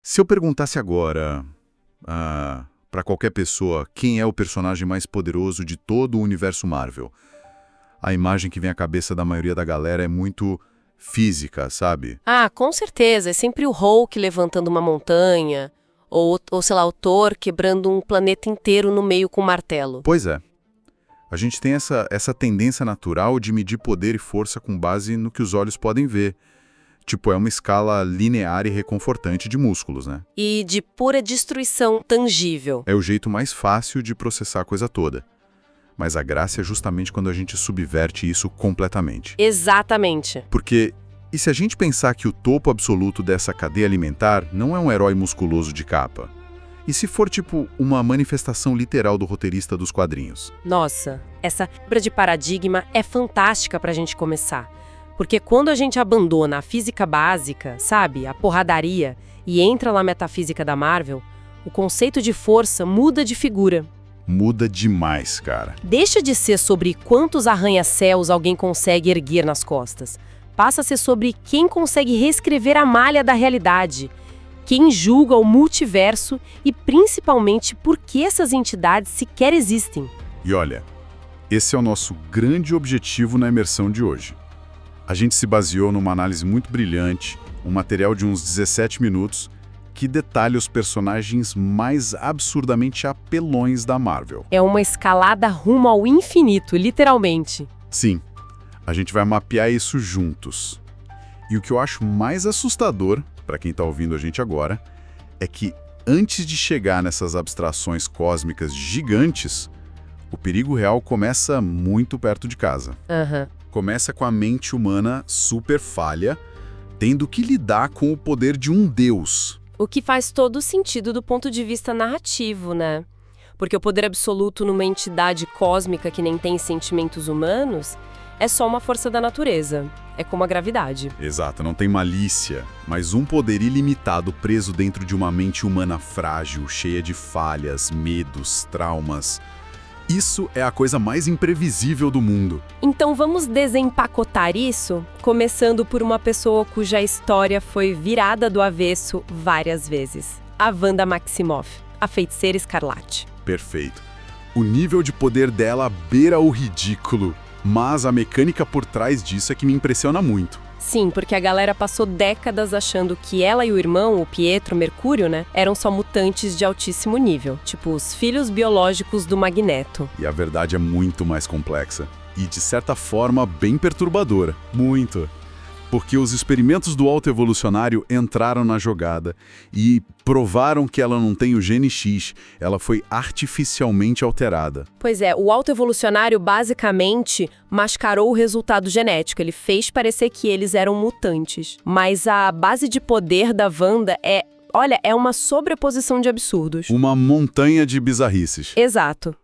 Se eu perguntasse agora para qualquer pessoa quem é o personagem mais poderoso de todo o universo Marvel, a imagem que vem à cabeça da maioria da galera é muito física, sabe? Ah, com certeza. É sempre o Hulk levantando uma montanha, ou sei lá, o Thor quebrando um planeta inteiro no meio com um martelo. Pois é. A gente tem essa tendência natural de medir poder e força com base no que os olhos podem ver. Tipo, é uma escala linear e reconfortante de músculos, né? E de pura destruição tangível. É o jeito mais fácil de processar a coisa toda. Mas a graça é justamente quando a gente subverte isso completamente. Exatamente. Porque, e se a gente pensar que o topo absoluto dessa cadeia alimentar não é um herói musculoso de capa? E se for, tipo, uma manifestação literal do roteirista dos quadrinhos? Nossa, essa quebra de paradigma é fantástica pra gente começar. Porque quando a gente abandona a física básica, sabe, a porradaria, e entra na metafísica da Marvel, o conceito de força muda de figura. Muda demais, cara. Deixa de ser sobre quantos arranha-céus alguém consegue erguer nas costas. Passa a ser sobre quem consegue reescrever a malha da realidade, quem julga o multiverso e, principalmente, por que essas entidades sequer existem. E olha, esse é o nosso grande objetivo na imersão de hoje. A gente se baseou numa análise muito brilhante, um material de uns 17 minutos, que detalha os personagens mais absurdamente apelões da Marvel. É uma escalada rumo ao infinito, literalmente. Sim, a gente vai mapear isso juntos. E o que eu acho mais assustador, para quem está ouvindo a gente agora, é que antes de chegar nessas abstrações cósmicas gigantes, o perigo real começa muito perto de casa. Começa com a mente humana super falha, tendo que lidar com o poder de um deus. O que faz todo sentido do ponto de vista narrativo, né? Porque o poder absoluto numa entidade cósmica que nem tem sentimentos humanos é só uma força da natureza. É como a gravidade. Exato, não tem malícia, mas um poder ilimitado preso dentro de uma mente humana frágil, cheia de falhas, medos, traumas. Isso é a coisa mais imprevisível do mundo. Então vamos desempacotar isso, começando por uma pessoa cuja história foi virada do avesso várias vezes. A Wanda Maximoff, a Feiticeira Escarlate. Perfeito. O nível de poder dela beira o ridículo, mas a mecânica por trás disso é que me impressiona muito. Sim, porque a galera passou décadas achando que ela e o irmão, o Pietro Mercúrio, né, eram só mutantes de altíssimo nível, tipo os filhos biológicos do Magneto. E a verdade é muito mais complexa. E, de certa forma, bem perturbadora. Muito. Porque os experimentos do autoevolucionário entraram na jogada e provaram que ela não tem o gene X, ela foi artificialmente alterada. Pois é, o autoevolucionário basicamente mascarou o resultado genético, ele fez parecer que eles eram mutantes. Mas a base de poder da Wanda é uma sobreposição de absurdos. Uma montanha de bizarrices. Exato.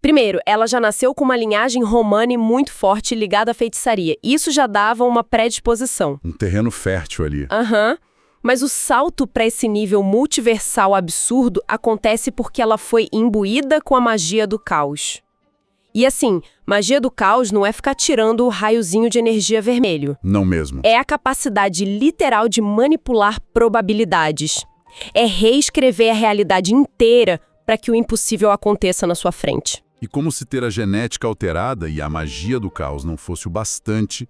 Primeiro, ela já nasceu com uma linhagem romani muito forte ligada à feitiçaria. Isso já dava uma predisposição. Um terreno fértil ali. Mas o salto para esse nível multiversal absurdo acontece porque ela foi imbuída com a magia do caos. E assim, magia do caos não é ficar tirando o raiozinho de energia vermelho. Não mesmo. É a capacidade literal de manipular probabilidades. É reescrever a realidade inteira para que o impossível aconteça na sua frente. E como se ter a genética alterada e a magia do caos não fosse o bastante,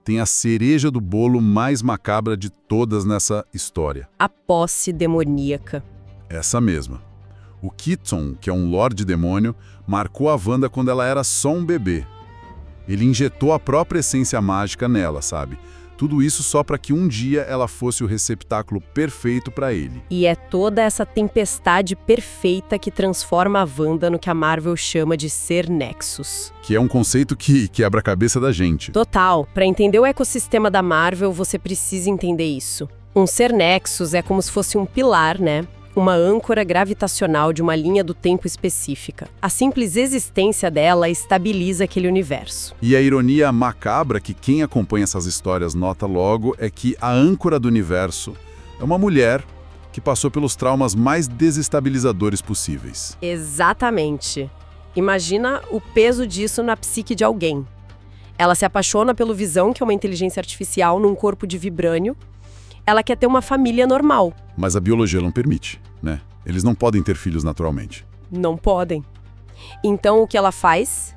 tem a cereja do bolo mais macabra de todas nessa história. A posse demoníaca. Essa mesma. O Kitson, que é um Lorde Demônio, marcou a Wanda quando ela era só um bebê. Ele injetou a própria essência mágica nela, sabe? Tudo isso só para que um dia ela fosse o receptáculo perfeito para ele. E é toda essa tempestade perfeita que transforma a Wanda no que a Marvel chama de ser Nexus. Que é um conceito que quebra a cabeça da gente. Total. Para entender o ecossistema da Marvel, você precisa entender isso. Um ser Nexus é como se fosse um pilar, né? Uma âncora gravitacional de uma linha do tempo específica. A simples existência dela estabiliza aquele universo. E a ironia macabra que quem acompanha essas histórias nota logo é que a âncora do universo é uma mulher que passou pelos traumas mais desestabilizadores possíveis. Exatamente. Imagina o peso disso na psique de alguém. Ela se apaixona pelo Visão, que é uma inteligência artificial num corpo de vibrânio, Ela quer ter uma família normal. Mas a biologia não permite, né? Eles não podem ter filhos naturalmente. Não podem. Então, o que ela faz?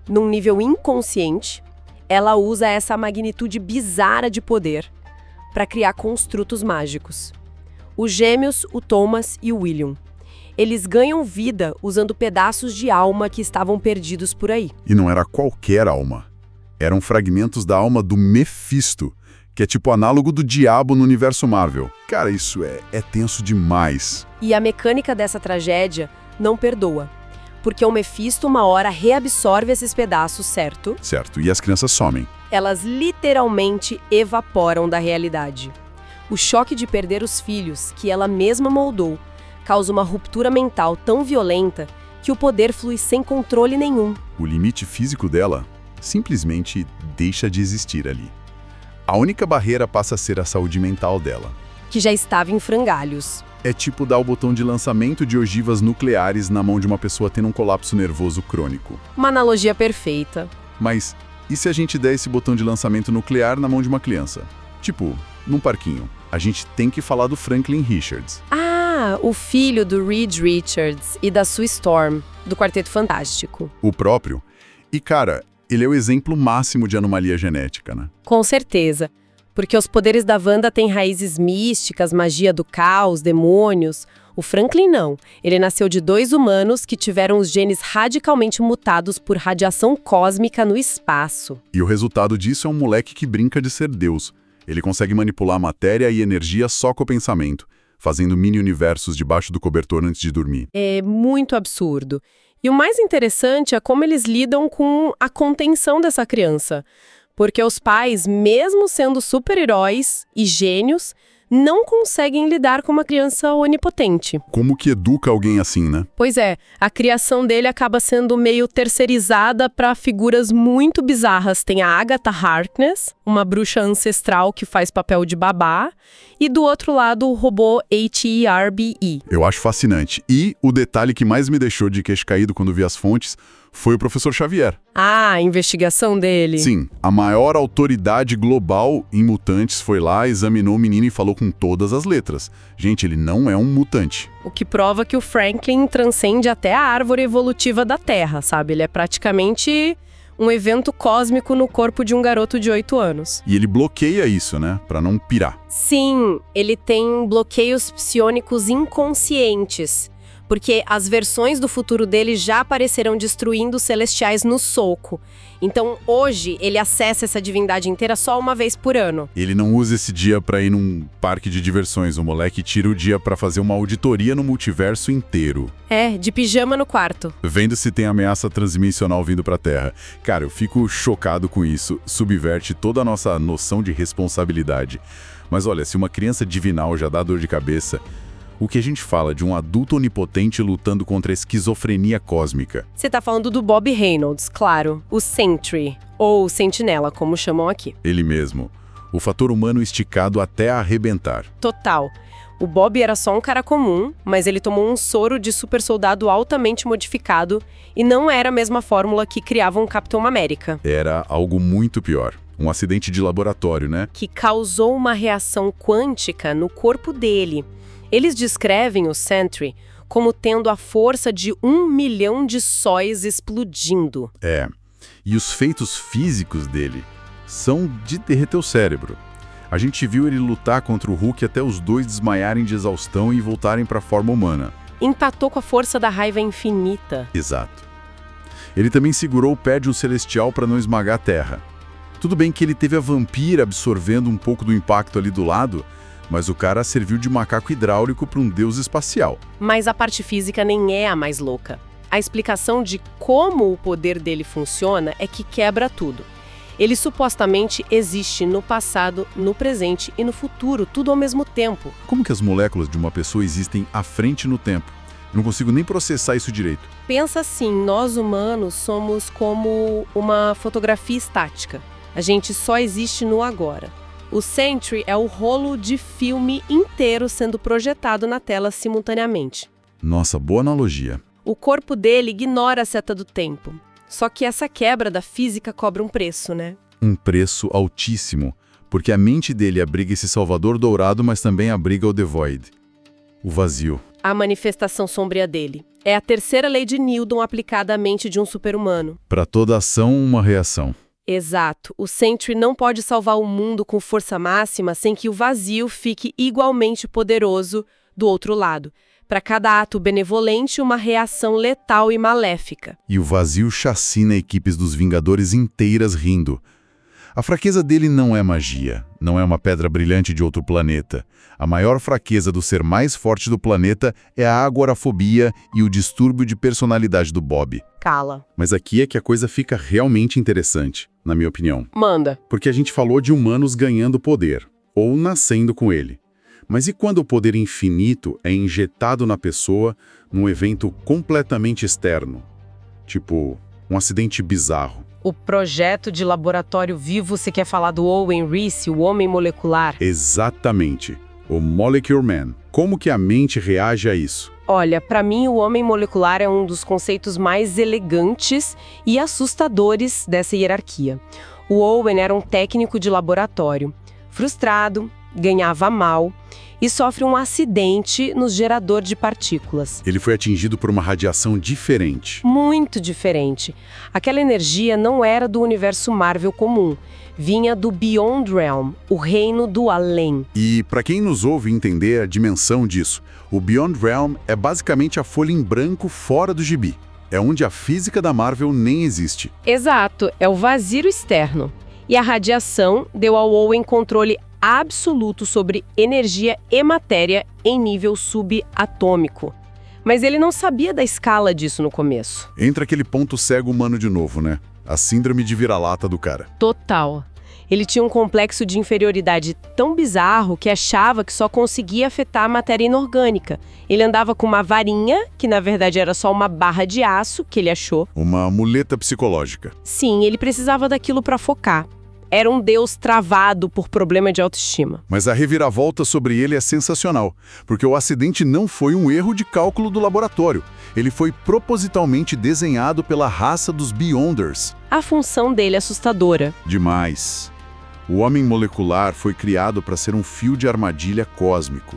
Num nível inconsciente, ela usa essa magnitude bizarra de poder para criar construtos mágicos. Os gêmeos, o Thomas e o William. Eles ganham vida usando pedaços de alma que estavam perdidos por aí. E não era qualquer alma. Eram fragmentos da alma do Mephisto, que é tipo análogo do diabo no universo Marvel. Cara, isso é tenso demais. E a mecânica dessa tragédia não perdoa. Porque o Mephisto uma hora reabsorve esses pedaços, certo? Certo, e as crianças somem. Elas literalmente evaporam da realidade. O choque de perder os filhos, que ela mesma moldou, causa uma ruptura mental tão violenta que o poder flui sem controle nenhum. O limite físico dela simplesmente deixa de existir ali. A única barreira passa a ser a saúde mental dela. Que já estava em frangalhos. É tipo dar o botão de lançamento de ogivas nucleares na mão de uma pessoa tendo um colapso nervoso crônico. Uma analogia perfeita. Mas e se a gente der esse botão de lançamento nuclear na mão de uma criança? Tipo, num parquinho. A gente tem que falar do Franklin Richards. Ah, o filho do Reed Richards e da Sue Storm, do Quarteto Fantástico. O próprio. E, cara, ele é o exemplo máximo de anomalia genética, né? Com certeza. Porque os poderes da Wanda têm raízes místicas, magia do caos, demônios. O Franklin não. Ele nasceu de 2 humanos que tiveram os genes radicalmente mutados por radiação cósmica no espaço. E o resultado disso é um moleque que brinca de ser Deus. Ele consegue manipular matéria e energia só com o pensamento, fazendo mini-universos debaixo do cobertor antes de dormir. É muito absurdo. E o mais interessante é como eles lidam com a contenção dessa criança. Porque os pais, mesmo sendo super-heróis e gênios, não conseguem lidar com uma criança onipotente. Como que educa alguém assim, né? Pois é, a criação dele acaba sendo meio terceirizada para figuras muito bizarras. Tem a Agatha Harkness, uma bruxa ancestral que faz papel de babá, e do outro lado o robô H-E-R-B-E. Eu acho fascinante. E o detalhe que mais me deixou de queixo caído quando vi as fontes foi o professor Xavier. Ah, a investigação dele. Sim, a maior autoridade global em mutantes foi lá, examinou o menino e falou com todas as letras. Gente, ele não é um mutante. O que prova que o Franklin transcende até a árvore evolutiva da Terra, sabe? Ele é praticamente um evento cósmico no corpo de um garoto de 8 anos. E ele bloqueia isso, né? Pra não pirar. Sim, ele tem bloqueios psionicos inconscientes. Porque as versões do futuro dele já aparecerão destruindo os celestiais no soco. Então, hoje, ele acessa essa divindade inteira só uma vez por ano. Ele não usa esse dia pra ir num parque de diversões. O moleque tira o dia pra fazer uma auditoria no multiverso inteiro. É, de pijama no quarto. Vendo se tem ameaça transdimensional vindo pra Terra. Cara, eu fico chocado com isso. Subverte toda a nossa noção de responsabilidade. Mas olha, se uma criança divinal já dá dor de cabeça, o que a gente fala de um adulto onipotente lutando contra a esquizofrenia cósmica? Você tá falando do Bob Reynolds, claro. O Sentry, ou Sentinela, como chamam aqui. Ele mesmo. O fator humano esticado até arrebentar. Total. O Bob era só um cara comum, mas ele tomou um soro de super soldado altamente modificado e não era a mesma fórmula que criava um Capitão América. Era algo muito pior. Um acidente de laboratório, né? Que causou uma reação quântica no corpo dele. Eles descrevem o Sentry como tendo a força de 1 milhão de sóis explodindo. É. E os feitos físicos dele são de derreter o cérebro. A gente viu ele lutar contra o Hulk até os dois desmaiarem de exaustão e voltarem para a forma humana. Empatou com a força da raiva infinita. Exato. Ele também segurou o pé de um celestial para não esmagar a Terra. Tudo bem que ele teve a vampira absorvendo um pouco do impacto ali do lado, mas o cara serviu de macaco hidráulico para um deus espacial. Mas a parte física nem é a mais louca. A explicação de como o poder dele funciona é que quebra tudo. Ele supostamente existe no passado, no presente e no futuro, tudo ao mesmo tempo. Como que as moléculas de uma pessoa existem à frente no tempo? Eu não consigo nem processar isso direito. Pensa assim, nós humanos somos como uma fotografia estática. A gente só existe no agora. O Sentry é o rolo de filme inteiro sendo projetado na tela simultaneamente. Nossa, boa analogia. O corpo dele ignora a seta do tempo. Só que essa quebra da física cobra um preço, né? Um preço altíssimo. porque a mente dele abriga esse Salvador dourado, mas também abriga o The Void, o vazio. A manifestação sombria dele. É a terceira lei de Newton aplicada à mente de um super-humano. Para toda ação, uma reação. Exato. O Sentry não pode salvar o mundo com força máxima sem que o vazio fique igualmente poderoso do outro lado. Para cada ato benevolente, uma reação letal e maléfica. E o vazio chacina equipes dos Vingadores inteiras rindo. A fraqueza dele não é magia, não é uma pedra brilhante de outro planeta. A maior fraqueza do ser mais forte do planeta é a agorafobia e o distúrbio de personalidade do Bob. Cala. Mas aqui é que a coisa fica realmente interessante, na minha opinião. Manda. Porque a gente falou de humanos ganhando poder, ou nascendo com ele. Mas e quando o poder infinito é injetado na pessoa num evento completamente externo? Tipo, um acidente bizarro. O projeto de laboratório vivo, você quer falar do Owen Reece, o homem molecular? Exatamente. O Molecule Man. Como que a mente reage a isso? Olha, para mim o homem molecular é um dos conceitos mais elegantes e assustadores dessa hierarquia. O Owen era um técnico de laboratório, frustrado, ganhava mal e sofre um acidente no gerador de partículas. Ele foi atingido por uma radiação diferente. Muito diferente. Aquela energia não era do universo Marvel comum. Vinha do Beyond Realm, o reino do além. E, para quem nos ouve entender a dimensão disso, o Beyond Realm é basicamente a folha em branco fora do gibi. É onde a física da Marvel nem existe. Exato, é o vazio externo. E a radiação deu ao Owen controle absoluto sobre energia e matéria em nível subatômico. Mas ele não sabia da escala disso no começo. Entra aquele ponto cego humano de novo, né? A síndrome de vira-lata do cara. Total. Ele tinha um complexo de inferioridade tão bizarro que achava que só conseguia afetar a matéria inorgânica. Ele andava com uma varinha, que na verdade era só uma barra de aço, que ele achou. Uma muleta psicológica. Sim, ele precisava daquilo para focar. Era um deus travado por problema de autoestima. Mas a reviravolta sobre ele é sensacional, porque o acidente não foi um erro de cálculo do laboratório. Ele foi propositalmente desenhado pela raça dos Beyonders. A função dele é assustadora. Demais. O homem molecular foi criado para ser um fio de armadilha cósmico,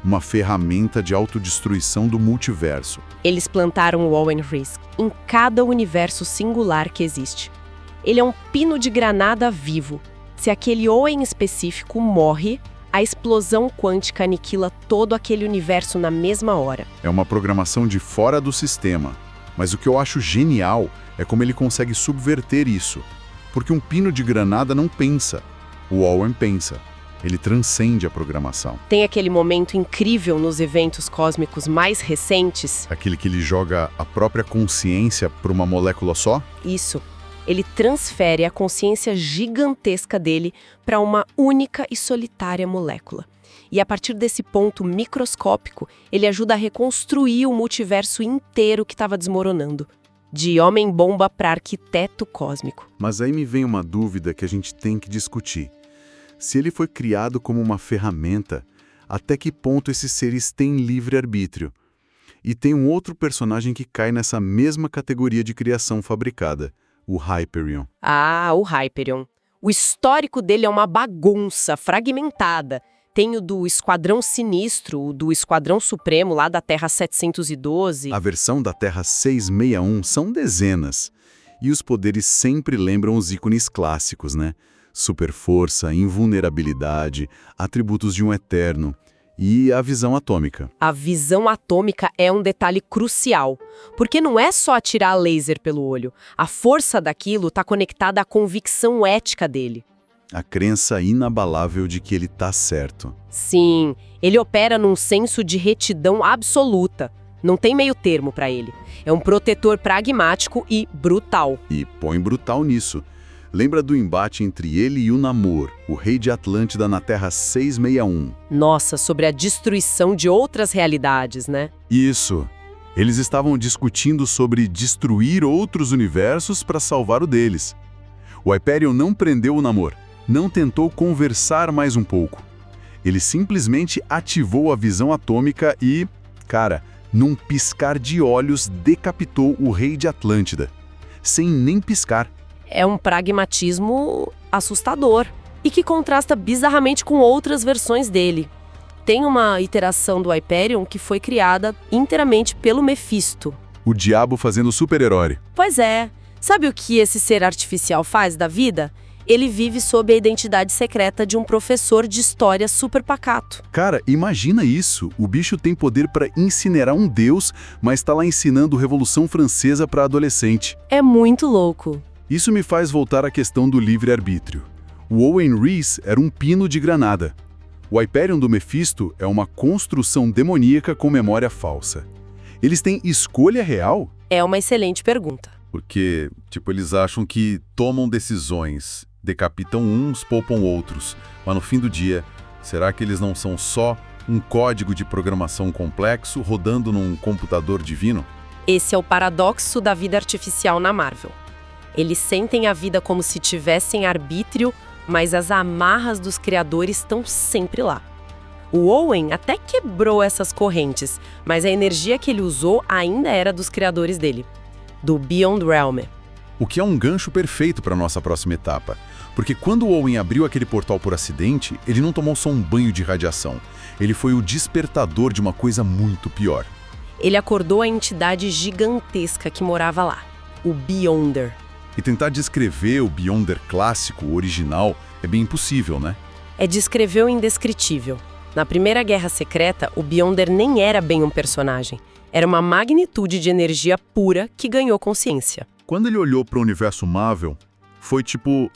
uma ferramenta de autodestruição do multiverso. Eles plantaram o Owen Reece em cada universo singular que existe. Ele é um pino de granada vivo. Se aquele Owen específico morre, a explosão quântica aniquila todo aquele universo na mesma hora. É uma programação de fora do sistema. Mas o que eu acho genial é como ele consegue subverter isso. Porque um pino de granada não pensa. O Owen pensa. Ele transcende a programação. Tem aquele momento incrível nos eventos cósmicos mais recentes. Aquele que ele joga a própria consciência para uma molécula só? Isso. Ele transfere a consciência gigantesca dele para uma única e solitária molécula. E a partir desse ponto microscópico, ele ajuda a reconstruir o multiverso inteiro que estava desmoronando. De homem-bomba para arquiteto cósmico. Mas aí me vem uma dúvida que a gente tem que discutir. Se ele foi criado como uma ferramenta, até que ponto esses seres têm livre-arbítrio? E tem um outro personagem que cai nessa mesma categoria de criação fabricada. O Hyperion. Ah, o Hyperion. O histórico dele é uma bagunça fragmentada. Tem o do Esquadrão Sinistro, o do Esquadrão Supremo lá da Terra 712. A versão da Terra 661 são dezenas. E os poderes sempre lembram os ícones clássicos, né? Superforça, invulnerabilidade, atributos de um eterno. E a visão atômica. A visão atômica é um detalhe crucial, porque não é só atirar laser pelo olho. A força daquilo está conectada à convicção ética dele. A crença inabalável de que ele tá certo. Sim, ele opera num senso de retidão absoluta. Não tem meio termo para ele. É um protetor pragmático e brutal. E põe brutal nisso. Lembra do embate entre ele e o Namor, o rei de Atlântida na Terra 661. Nossa, sobre a destruição de outras realidades, né? Isso. Eles estavam discutindo sobre destruir outros universos para salvar o deles. O Hyperion não prendeu o Namor, não tentou conversar mais um pouco. Ele simplesmente ativou a visão atômica e, cara, num piscar de olhos, decapitou o rei de Atlântida. Sem nem piscar. É um pragmatismo assustador. e que contrasta bizarramente com outras versões dele. Tem uma iteração do Hyperion que foi criada inteiramente pelo Mephisto. O diabo fazendo super-herói. Pois é. Sabe o que esse ser artificial faz da vida? Ele vive sob a identidade secreta de um professor de história super pacato. Cara, imagina isso. O bicho tem poder para incinerar um deus, mas está lá ensinando Revolução Francesa para adolescente. É muito louco. Isso me faz voltar à questão do livre-arbítrio. O Owen Reese era um pino de granada. O Hyperion do Mephisto é uma construção demoníaca com memória falsa. Eles têm escolha real? É uma excelente pergunta. Porque, eles acham que tomam decisões, decapitam uns, poupam outros. Mas no fim do dia, será que eles não são só um código de programação complexo rodando num computador divino? Esse é o paradoxo da vida artificial na Marvel. Eles sentem a vida como se tivessem arbítrio, mas as amarras dos criadores estão sempre lá. O Owen até quebrou essas correntes, mas a energia que ele usou ainda era dos criadores dele, do Beyond Realm. O que é um gancho perfeito para a nossa próxima etapa. Porque quando o Owen abriu aquele portal por acidente, ele não tomou só um banho de radiação. Ele foi o despertador de uma coisa muito pior. Ele acordou a entidade gigantesca que morava lá, o Beyonder. E tentar descrever o Beyonder clássico, original, é bem impossível, né? É descrever o indescritível. Na Primeira Guerra Secreta, o Beyonder nem era bem um personagem. Era uma magnitude de energia pura que ganhou consciência. Quando ele olhou para o universo Marvel, foi tipo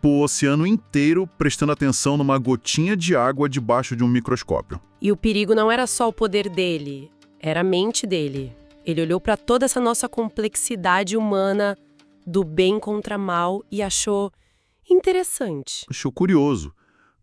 o oceano inteiro prestando atenção numa gotinha de água debaixo de um microscópio. E o perigo não era só o poder dele, era a mente dele. Ele olhou para toda essa nossa complexidade humana do bem contra mal e achou interessante. Achou curioso.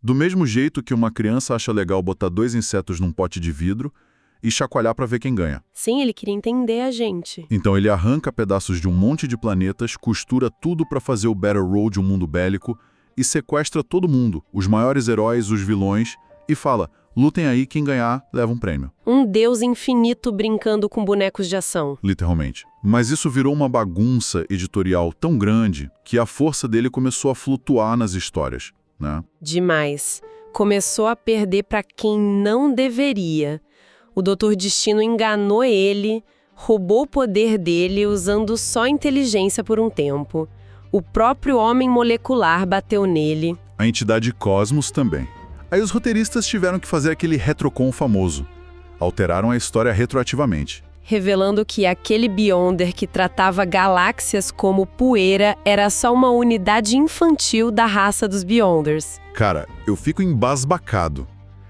Do mesmo jeito que uma criança acha legal botar 2 insetos num pote de vidro e chacoalhar para ver quem ganha. Sim, ele queria entender a gente. Então ele arranca pedaços de um monte de planetas, costura tudo para fazer o Battle Road de um mundo bélico e sequestra todo mundo, os maiores heróis, os vilões, e fala: lutem aí, quem ganhar leva um prêmio. Um deus infinito brincando com bonecos de ação. Literalmente. Mas isso virou uma bagunça editorial tão grande que a força dele começou a flutuar nas histórias, né? Demais. Começou a perder para quem não deveria. O Doutor Destino enganou ele, roubou o poder dele usando só inteligência por um tempo. O próprio homem molecular bateu nele. A entidade Cosmos também. Aí os roteiristas tiveram que fazer aquele retcon famoso. Alteraram a história retroativamente. Revelando que aquele Beyonder que tratava galáxias como poeira era só uma unidade infantil da raça dos Beyonders. Cara, eu fico embasbacado.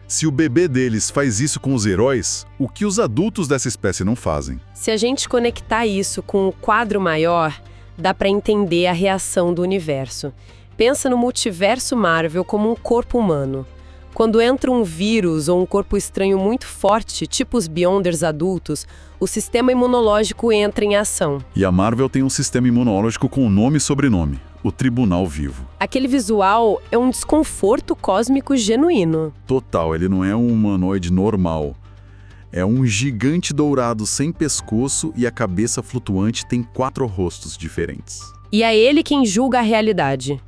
Se o bebê deles faz isso com os heróis, o que os adultos dessa espécie não fazem? Se a gente conectar isso com o quadro maior, dá pra entender a reação do universo. Pensa no multiverso Marvel como um corpo humano. Quando entra um vírus ou um corpo estranho muito forte, tipo os Beyonders adultos, o sistema imunológico entra em ação. E a Marvel tem um sistema imunológico com nome e sobrenome, o Tribunal Vivo. Aquele visual é um desconforto cósmico genuíno. Total, ele não é um humanoide normal. É um gigante dourado sem pescoço e a cabeça flutuante tem 4 rostos diferentes. E é ele quem julga a realidade.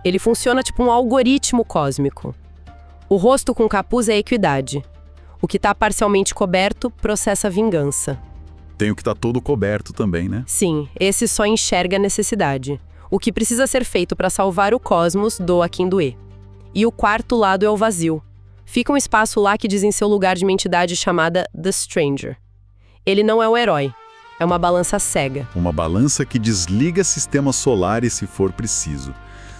Ele funciona tipo um algoritmo cósmico. O rosto com capuz é equidade. O que está parcialmente coberto processa vingança. Tem o que está todo coberto também, né? Sim, esse só enxerga a necessidade. O que precisa ser feito para salvar o cosmos doa quem doer. E o quarto lado é o vazio. Fica um espaço lá que diz em seu lugar de uma entidade chamada The Stranger. Ele não é o herói. É uma balança cega. Uma balança que desliga sistemas solares se for preciso.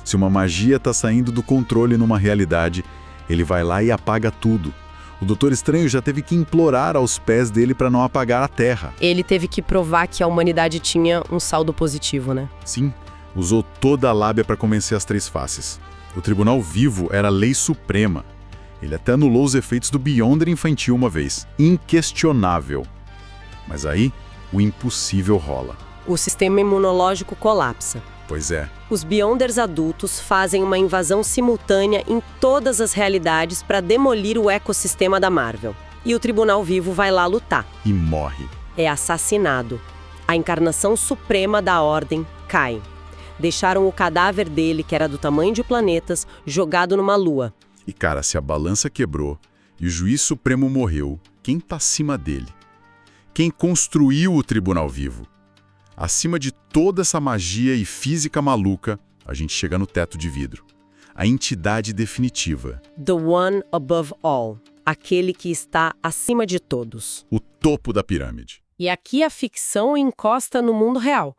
Se uma magia está saindo do controle numa realidade, ele vai lá e apaga tudo. O Doutor Estranho já teve que implorar aos pés dele para não apagar a Terra. Ele teve que provar que a humanidade tinha um saldo positivo, né? Sim, usou toda a lábia para convencer as 3 faces. O Tribunal Vivo era a lei suprema. Ele até anulou os efeitos do Beyonder infantil uma vez. Inquestionável. Mas aí, o impossível rola. O sistema imunológico colapsa. Pois é. Os Beyonders adultos fazem uma invasão simultânea em todas as realidades para demolir o ecossistema da Marvel. E o Tribunal Vivo vai lá lutar. E morre. É assassinado. A encarnação suprema da Ordem cai. Deixaram o cadáver dele, que era do tamanho de planetas, jogado numa lua. E cara, se a balança quebrou e o juiz supremo morreu, quem tá acima dele? Quem construiu o tribunal vivo? Acima de toda essa magia e física maluca, a gente chega no teto de vidro. A entidade definitiva. The one above all. Aquele que está acima de todos. O topo da pirâmide. E aqui a ficção encosta no mundo real.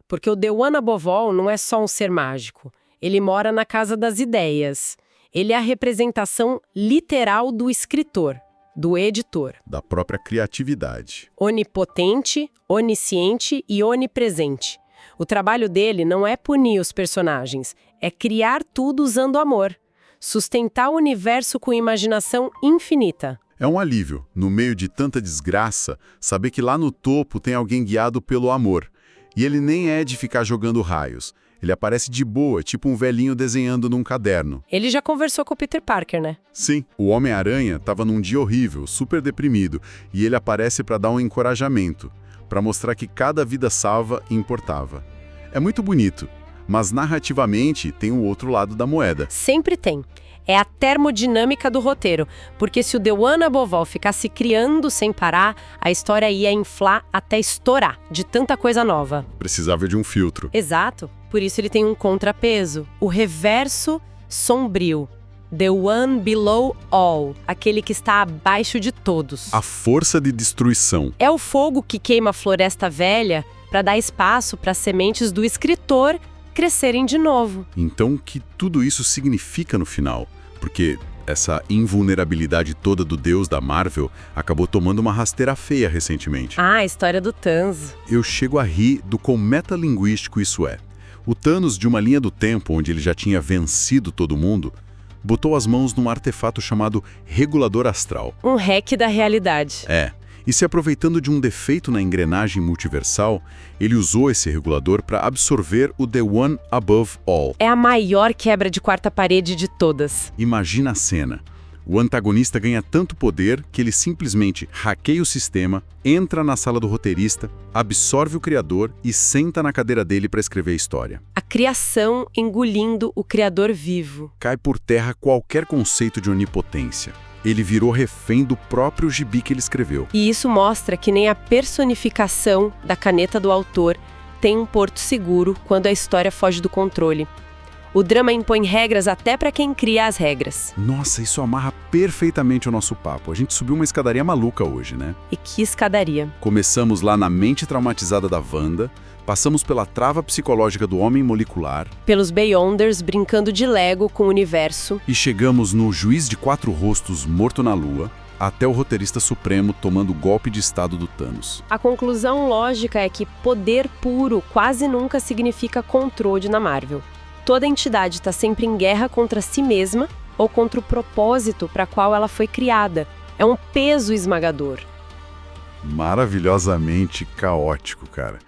Porque o The One Above All não é só um ser mágico. Ele mora na casa das ideias. Ele é a representação literal do escritor, do editor. Da própria criatividade. Onipotente, onisciente e onipresente. O trabalho dele não é punir os personagens, é criar tudo usando amor. Sustentar o universo com imaginação infinita. É um alívio, no meio de tanta desgraça, saber que lá no topo tem alguém guiado pelo amor. E ele nem é de ficar jogando raios. Ele aparece de boa, tipo um velhinho desenhando num caderno. Ele já conversou com o Peter Parker, né? Sim, o Homem-Aranha estava num dia horrível, super deprimido, e ele aparece para dar um encorajamento, para mostrar que cada vida salva importava. É muito bonito, mas narrativamente tem o outro lado da moeda. Sempre tem. É a termodinâmica do roteiro, porque se o The One Above All ficasse criando sem parar, a história ia inflar até estourar, de tanta coisa nova. Precisava de um filtro. Exato. Por isso ele tem um contrapeso, o reverso sombrio. The One Below All, aquele que está abaixo de todos. A força de destruição. É o fogo que queima a floresta velha para dar espaço para as sementes do escritor crescerem de novo. Então, o que tudo isso significa no final? Porque essa invulnerabilidade toda do deus da Marvel acabou tomando uma rasteira feia recentemente. Ah, a história do Thanos. Eu chego a rir do quão metalinguístico isso é. O Thanos, de uma linha do tempo onde ele já tinha vencido todo mundo, botou as mãos num artefato chamado Regulador Astral. Um hack da realidade. E se aproveitando de um defeito na engrenagem multiversal, ele usou esse regulador para absorver o The One Above All. É a maior quebra de quarta parede de todas. Imagina a cena. O antagonista ganha tanto poder que ele simplesmente hackeia o sistema, entra na sala do roteirista, absorve o criador e senta na cadeira dele para escrever a história. A criação engolindo o criador vivo. Cai por terra qualquer conceito de onipotência. Ele virou refém do próprio gibi que ele escreveu. E isso mostra que nem a personificação da caneta do autor tem um porto seguro quando a história foge do controle. O drama impõe regras até para quem cria as regras. Nossa, isso amarra perfeitamente o nosso papo. A gente subiu uma escadaria maluca hoje, né? E que escadaria. Começamos lá na mente traumatizada da Wanda, passamos pela trava psicológica do homem molecular. Pelos Beyonders brincando de Lego com o universo. E chegamos no juiz de 4 rostos morto na lua, até o roteirista supremo tomando o golpe de estado do Thanos. A conclusão lógica é que poder puro quase nunca significa controle na Marvel. Toda entidade está sempre em guerra contra si mesma ou contra o propósito para qual ela foi criada. É um peso esmagador. Maravilhosamente caótico, cara.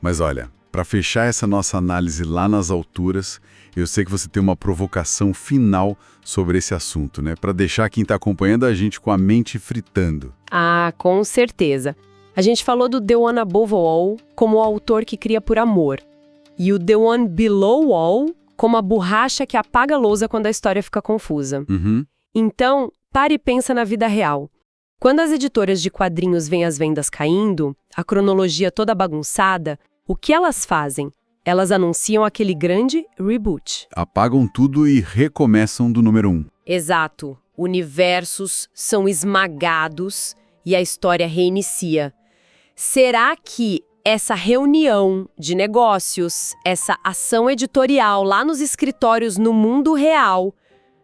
Mas olha, para fechar essa nossa análise lá nas alturas, eu sei que você tem uma provocação final sobre esse assunto, né? Para deixar quem está acompanhando a gente com a mente fritando. Ah, com certeza. A gente falou do The One Above All como o autor que cria por amor. E o The One Below All como a borracha que apaga a lousa quando a história fica confusa. Então, pare e pensa na vida real. Quando as editoras de quadrinhos veem as vendas caindo, a cronologia toda bagunçada, o que elas fazem? Elas anunciam aquele grande reboot. Apagam tudo e recomeçam do número 1. Exato. Universos são esmagados e a história reinicia. Será que essa reunião de negócios, essa ação editorial lá nos escritórios no mundo real,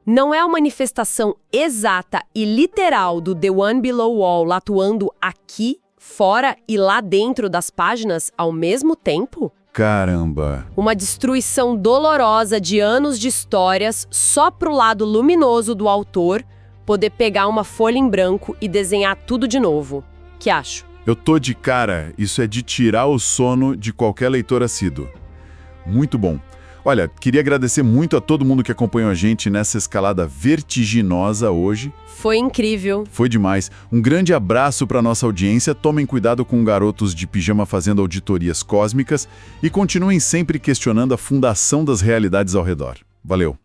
não é a manifestação exata e literal do The One Below All atuando aqui, fora e lá dentro das páginas ao mesmo tempo? Caramba! Uma destruição dolorosa de anos de histórias só pro lado luminoso do autor poder pegar uma folha em branco e desenhar tudo de novo. Que acho? Eu tô de cara, isso é de tirar o sono de qualquer leitor assíduo. Muito bom. Olha, queria agradecer muito a todo mundo que acompanhou a gente nessa escalada vertiginosa hoje. Foi incrível. Foi demais. Um grande abraço para nossa audiência. Tomem cuidado com garotos de pijama fazendo auditorias cósmicas e continuem sempre questionando a fundação das realidades ao redor. Valeu!